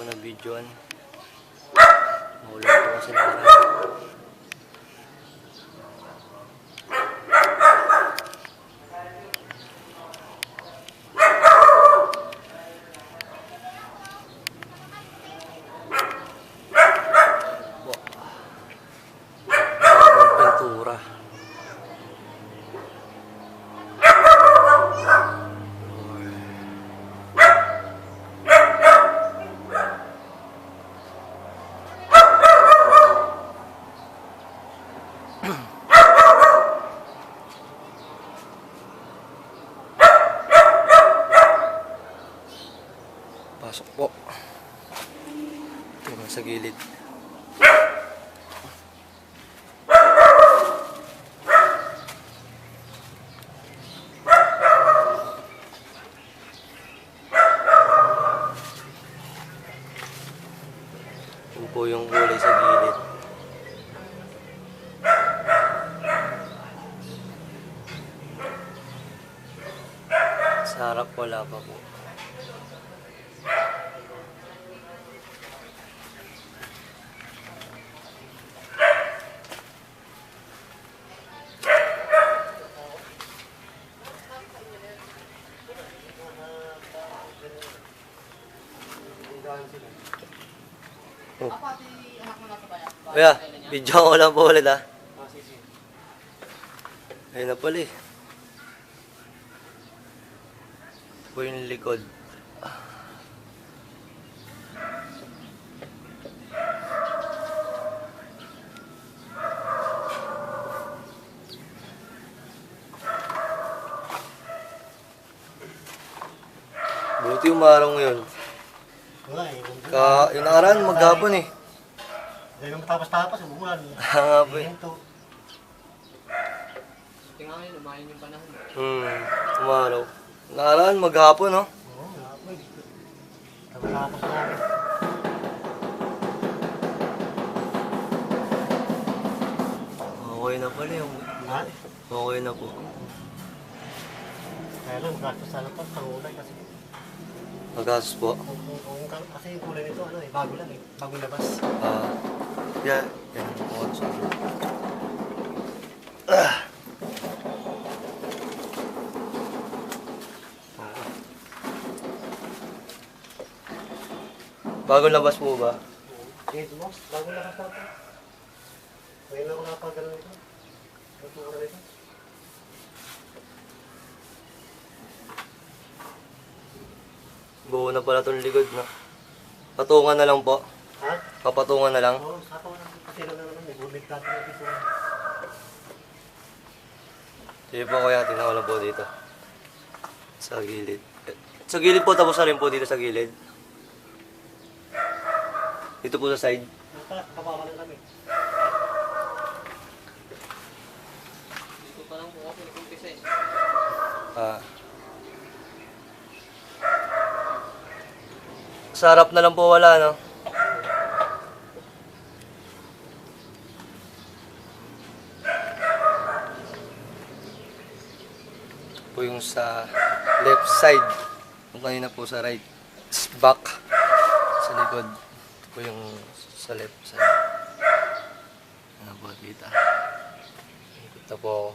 ako ng videoan. Maulan po kasi ng araw. Pintura. Pasok po. Ito sa gilid. Ito po yung kulay sa gilid. Sa harap wala pa po. Oh. Kuya, video ko lang po ulit ha. Ayun na pala eh. Po yung likod. Buti yung marong yun. Wala eh. Yung nakaraan, maghapon eh. Dahil yung matapos-tapos, umulan. Nga po eh. Tingnan ngayon, umayon yung panahon. Umaraw. Nakaraan, maghapon no? Oo, hapon. Tapos namin. Okay na pala yung... Ha? Okay na po. Kaya lang, gastos sana pa sa ulay kasi. Magastos po. Kasi yung kulay nito, ano eh, bago lang eh. Bagong labas. Yan. Yan. Bagong labas po ba? Dito mo, bagong labas na ito. Ngayon ako nakapagano nito. Natura nito. Buo na pala itong likod na. Patungan na lang po. Ha? Papatungan na lang. Oo, sapaw na. Kasi lang naman, may bumig natin yung piso. Sige po kuya, tingnan ko lang po dito. Sa gilid. Sa gilid po, tapos na rin po dito sa gilid. Dito po sa side. Kapawa lang kami. Dito pa lang po ako nag-umpisa eh. Sa harap na lang po wala, no? Po yung sa left side. Yung kanina po sa right. Back. Sa likod. Ito po yung sa left side. Ano po dito? Ito po.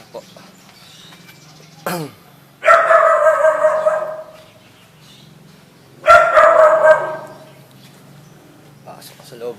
Po. Pasok sa loob.